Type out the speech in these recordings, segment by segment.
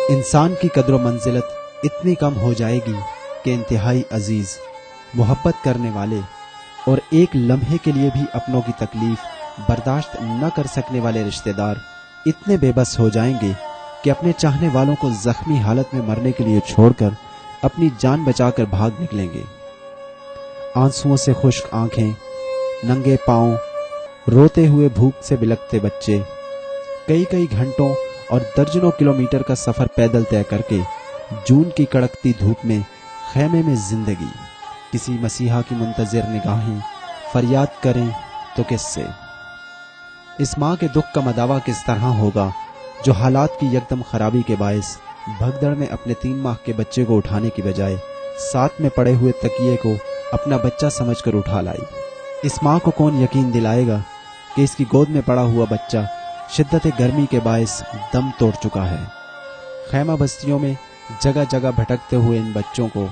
انسان کی قدر و منزلت اتنی کم ہو جائے گی کہ انتہائی عزیز، محبت کرنے والے اور ایک لمحے کے لیے بھی اپنوں کی تکلیف برداشت نہ کر سکنے والے رشتہ دار اتنے بے بس ہو جائیں گے کہ اپنے چاہنے والوں کو زخمی حالت میں مرنے کے لیے چھوڑ کر اپنی جان بچا کر بھاگ نکلیں گے۔ آنسوؤں سے خشک آنکھیں، ننگے پاؤں، روتے ہوئے بھوک سے بلکتے بچے، کئی گھنٹوں اور درجنوں کلومیٹر کا سفر پیدل طے کر کے جون کی کڑکتی دھوپ میں خیمے میں زندگی، کسی مسیحا کی منتظر نگاہیں فریاد کریں تو کس سے؟ اس ماں کے دکھ کا مداوع کس طرح ہوگا جو حالات کی یکدم خرابی کے باعث بھگدڑ میں اپنے 3 ماہ کے بچے کو اٹھانے کی بجائے ساتھ میں پڑے ہوئے تکیے کو اپنا بچہ سمجھ کر اٹھا لائی؟ اس ماں کو کون یقین دلائے گا کہ اس کی گود میں پڑا ہوا بچہ شدت گرمی کے باعث دم توڑ چکا ہے؟ خیمہ بستیوں میں جگہ جگہ بھٹکتے ہوئے ان بچوں کو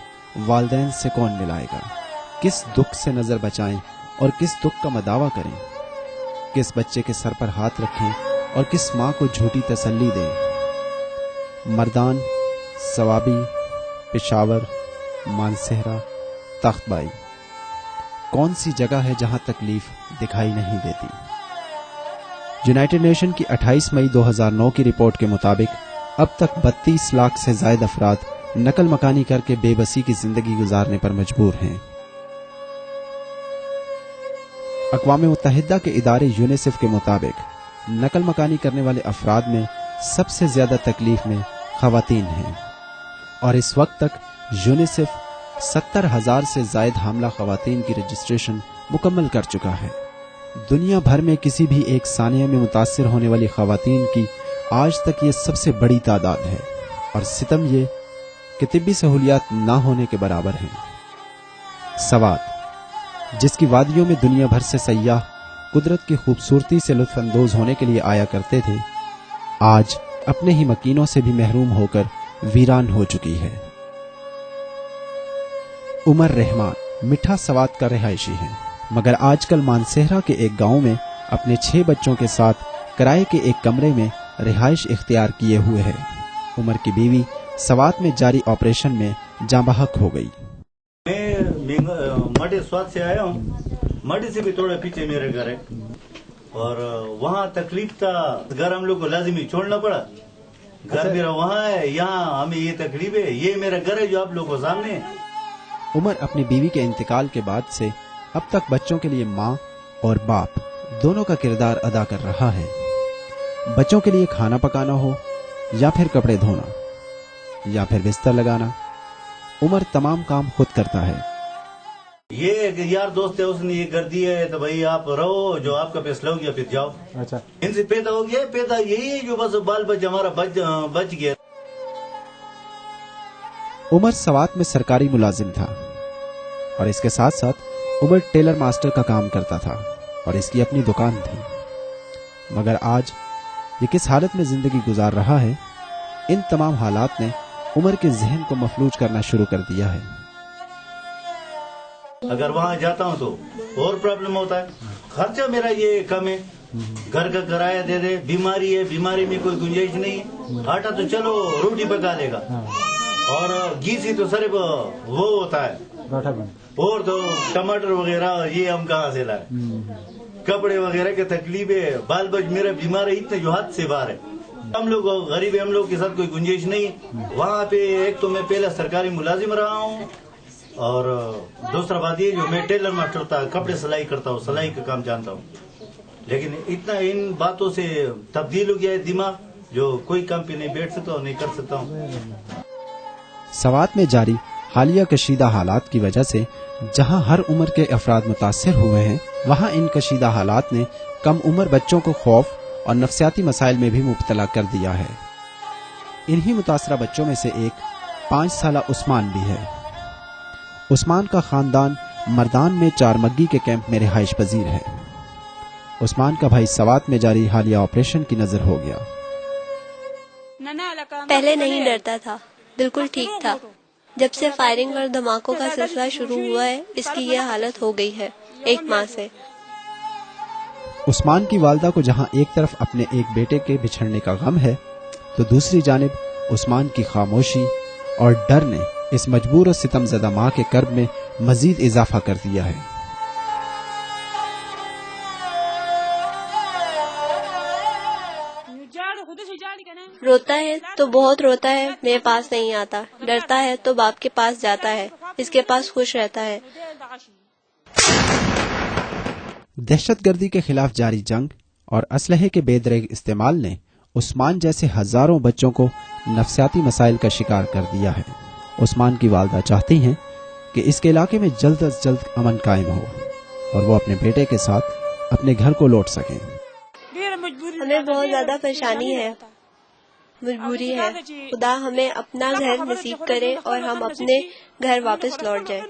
والدین سے کون ملائے گا؟ کس دکھ سے نظر بچائیں اور کس دکھ کا مداوع کریں؟ کس بچے کے سر پر ہاتھ رکھیں اور کس ماں کو جھوٹی تسلی دیں؟ مردان، ثوابی، پشاور، مانسہرہ، تخت بائی، کون سی جگہ ہے جہاں تکلیف دکھائی نہیں دیتی؟ یونائیٹڈ نیشن کی 28 مئی 2009 کی رپورٹ کے مطابق اب تک 32 لاکھ سے زائد افراد نقل مکانی کر کے بے بسی کی زندگی گزارنے پر مجبور ہیں۔ اقوام متحدہ کے ادارے یونیسیف کے مطابق نقل مکانی کرنے والے افراد میں سب سے زیادہ تکلیف میں خواتین ہیں، اور اس وقت تک یونیسیف 70,000 سے زائد حاملہ خواتین کی رجسٹریشن مکمل کر چکا ہے۔ دنیا بھر میں کسی بھی ایک ثانیہ میں متاثر ہونے والی خواتین کی آج تک یہ سب سے بڑی تعداد ہے، اور ستم یہ کہ طبی سہولیات نہ ہونے کے برابر ہیں۔ سوات، جس کی وادیوں میں دنیا بھر سے سیاح قدرت کی خوبصورتی سے لطف اندوز ہونے کے لیے آیا کرتے تھے، آج اپنے ہی مکینوں سے بھی محروم ہو کر ویران ہو چکی ہے۔ عمر رحمان مٹھا سوات کا رہائشی ہے، مگر آج کل مانسہرہ کے ایک گاؤں میں اپنے 6 بچوں کے ساتھ کرائے کے ایک کمرے میں رہائش اختیار کیے ہوئے ہے۔ عمر کی بیوی سوات میں جاری آپریشن میں جاں بحق ہو گئی۔ میں مڈی سوات سے آیا ہوں، مڈی سے بھی تھوڑا پیچھے میرا گھر ہے، اور وہاں تکلیف تھا، گھر ہم لوگ کو لازمی چھوڑنا پڑا۔ گھر میرا وہاں ہے، یہاں ہمیں یہ تکلیف ہے، یہ میرا گھر ہے جو آپ لوگوں کو سامنے ہے۔ عمر اپنی بیوی کے انتقال کے بعد سے اب تک بچوں کے لیے ماں اور باپ دونوں کا کردار ادا کر رہا ہے۔ بچوں کے لیے کھانا پکانا ہو یا پھر کپڑے دھونا یا پھر بستر لگانا، عمر تمام کام خود کرتا ہے۔ یہ یار دوست ہے، اس نے یہ کر دیا ہے تو بھائی آپ رہو، جو آپ کا فیصلہ ہو گیا پھر جاؤ۔ اچھا، ان سے پیدا ہو گیا، پیدا یہی جو بس بال بچہ ہمارا بچ گیا۔ عمر سوات میں سرکاری ملازم تھا، اور اس کے ساتھ ساتھ عمر ٹیلر ماسٹر کا کام کرتا تھا اور اس کی اپنی دکان تھی۔ مگر آج یہ کس حالت میں زندگی گزار رہا ہے، ان تمام حالات نے عمر کے ذہن کو مفلوج کرنا شروع کر دیا ہے۔ اگر وہاں جاتا ہوں تو اور پرابلم ہوتا ہے، خرچہ میرا یہ کم ہے، گھر کا کرایہ دے دے، بیماری ہے، بیماری میں کوئی گنجائش نہیں ہے، آٹا تو چلو روٹی پکا لے گا، اور گھی تو صرف وہ ہوتا ہے، اور تو ٹماٹر وغیرہ یہ ہم کہاں سے لائے، کپڑے وغیرہ کی تکلیف ہے، بال بچ میرا بیمار ہے، اتنے جو حد سے باہر ہے، ہم لوگ غریب ہے، ہم لوگ کے ساتھ کوئی گنجائش نہیں ہے۔ وہاں پہ ایک تو میں پہلے سرکاری ملازم رہا ہوں، اور دوسرا بات یہ جو میں ٹیلر ماسٹر تھا، کپڑے سلائی کرتا ہوں، سلائی کا کام جانتا ہوں، لیکن اتنا ان باتوں سے تبدیل ہو گیا ہے دماغ، جو کوئی کام پہ نہیں بیٹھ سکتا ہوں، نہیں کر سکتا ہوں۔ سوات میں جاری حالیہ کشیدہ حالات کی وجہ سے جہاں ہر عمر کے افراد متاثر ہوئے ہیں، وہاں ان کشیدہ حالات نے کم عمر بچوں کو خوف اور نفسیاتی مسائل میں بھی مبتلا کر دیا ہے۔ انہی متاثرہ بچوں میں سے ایک 5 سالہ عثمان بھی ہے۔ عثمان کا خاندان مردان میں چارمگی کے کیمپ میں رہائش پذیر ہے۔ عثمان کا بھائی سوات میں جاری حالیہ آپریشن کی نظر ہو گیا۔ پہلے نہیں ڈرتا تھا، بالکل ٹھیک تھا، جب سے فائرنگ اور دھماکوں کا سلسلہ شروع ہوا ہے اس کی یہ حالت ہو گئی ہے 1 ماہ سے۔ عثمان کی والدہ کو جہاں ایک طرف اپنے ایک بیٹے کے بچھڑنے کا غم ہے، تو دوسری جانب عثمان کی خاموشی اور ڈر نے اس مجبور و ستم زدہ ماں کے کرب میں مزید اضافہ کر دیا ہے۔ روتا ہے تو بہت روتا ہے، میرے پاس نہیں آتا، ڈرتا ہے تو باپ کے پاس جاتا ہے، اس کے پاس خوش رہتا ہے۔ دہشت گردی کے خلاف جاری جنگ اور اسلحے کے بے دریغ استعمال نے عثمان جیسے ہزاروں بچوں کو نفسیاتی مسائل کا شکار کر دیا ہے۔ عثمان کی والدہ چاہتی ہیں کہ اس کے علاقے میں جلد از جلد امن قائم ہو اور وہ اپنے بیٹے کے ساتھ اپنے گھر کو لوٹ سکیں۔ ہمیں بہت زیادہ پریشانی ہے، مجبوری ہے، خدا ہمیں اپنا گھر نصیب کرے اور ہم اپنے گھر واپس لوٹ جائیں۔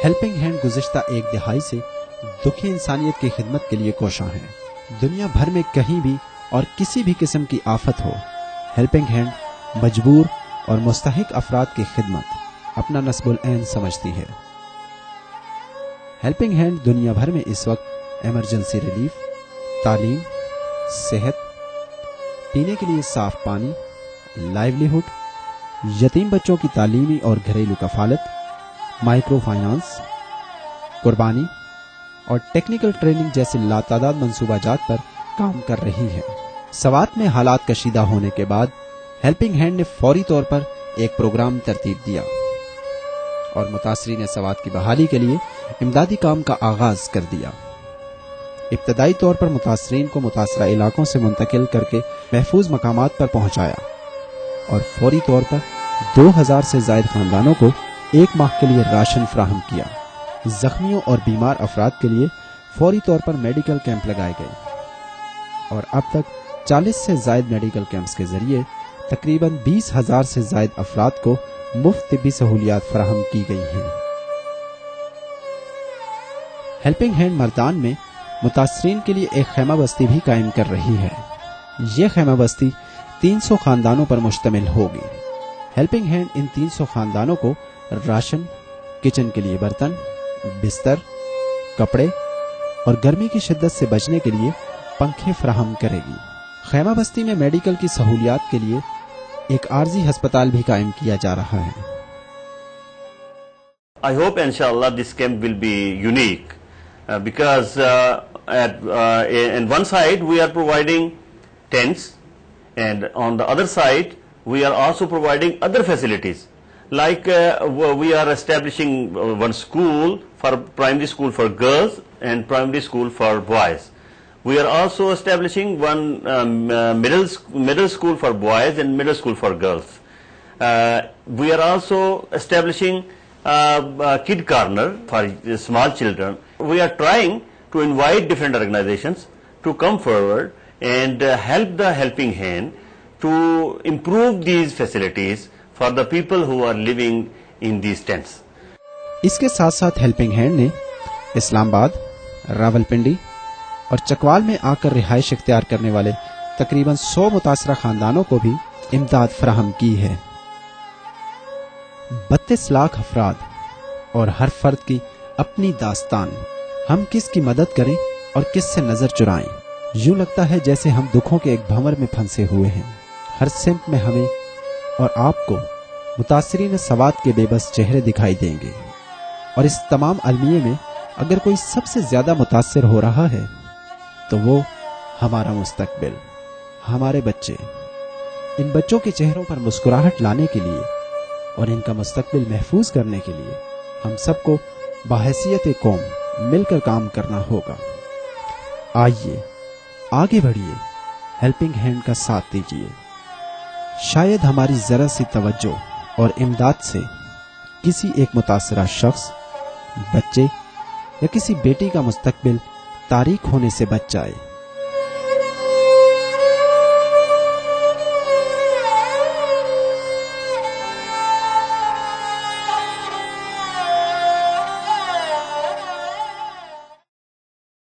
ہیلپنگ ہینڈ گزشتہ ایک دہائی سے دکھی انسانیت کی خدمت کے لیے کوشاں ہے۔ دنیا بھر میں کہیں بھی اور کسی بھی قسم کی آفت ہو، ہیلپنگ ہینڈ مجبور اور مستحق افراد کی خدمت اپنا نصب العین سمجھتی ہے۔ ہیلپنگ ہینڈ دنیا بھر میں اس وقت ایمرجنسی ریلیف، تعلیم، صحت، پینے کے لیے صاف پانی، لائیولیہڈ، یتیم بچوں کی تعلیمی اور گھریلو کفالت، مائکرو فائنانس، قربانی اور ٹیکنیکل ٹریننگ جیسے لاتعداد منصوبہ جات پر کام کر رہی ہے۔ سوات میں حالات کشیدہ ہونے کے بعد ہیلپنگ ہینڈ نے فوری طور پر ایک پروگرام ترتیب دیا اور متاثرین سوات کی بحالی کے لیے امدادی کام کا آغاز کر دیا۔ ابتدائی طور پر متاثرین کو متاثرہ علاقوں سے منتقل کر کے محفوظ مقامات پر پہنچایا اور فوری طور پر 2000 سے زائد خاندانوں کو ایک ماہ کے لیے راشن فراہم کیا۔ زخمیوں اور بیمار افراد کے لیے فوری طور پر میڈیکل کیمپ لگائے گئے اور اب تک 40 سے زائد میڈیکل کیمپس کے ذریعے تقریباً 20,000 سے زائد افراد کو مفت طبی سہولیات فراہم کی گئی ہیں۔ ہیلپنگ ہینڈ مردان میں متاثرین کے لیے ایک خیمہ بستی بھی قائم کر رہی ہے۔ یہ خیمہ بستی 300 خاندانوں پر مشتمل ہوگی۔ ہیلپنگ ہینڈ ان 300 خاندانوں کو راشن، کچن کے لیے برتن، بستر، کپڑے اور گرمی کی شدت سے بچنے کے لیے پنکھے فراہم کرے گی۔ خیمہ بستی میں میڈیکل کی سہولیات کے لیے ایک عارضی ہسپتال بھی قائم کیا جا رہا ہے۔ I hope inshallah this camp will be unique because in one side we are providing tents and on the other side we are also providing other facilities like we are establishing one school for primary school for girls and primary school for boys. We are also establishing one middle school for boys and middle school for girls. We are also establishing kid corner for small children. We are trying to invite different organizations to come forward and help the helping hand to improve these facilities for the people who are living in these tents. اس کے ساتھ ساتھ helping hand نے اسلام آباد، راولپنڈی اور چکوال میں آ کر رہائش اختیار کرنے والے تقریباً 100 متاثرہ خاندانوں کو بھی امداد فراہم کی ہے۔ 32 لاکھ افراد اور ہر فرد کی اپنی داستان۔ ہم کس کی مدد کریں اور کس سے نظر چرائیں؟ یوں لگتا ہے جیسے ہم دکھوں کے ایک بھنور میں پھنسے ہوئے ہیں۔ ہر سمت میں ہمیں اور آپ کو متاثرین سوات کے بے بس چہرے دکھائی دیں گے، اور اس تمام المیے میں اگر کوئی سب سے زیادہ متاثر ہو رہا ہے تو وہ ہمارا مستقبل، ہمارے بچے۔ ان بچوں کے چہروں پر مسکراہٹ لانے کے لیے اور ان کا مستقبل محفوظ کرنے کے لیے ہم سب کو بحیثیت قوم مل کر کام کرنا ہوگا۔ آئیے آگے بڑھیے، ہیلپنگ ہینڈ کا ساتھ دیجیے۔ شاید ہماری ذرا سی توجہ اور امداد سے کسی ایک متاثرہ شخص، بچے یا کسی بیٹی کا مستقبل تاریک ہونے سے بچ جائے۔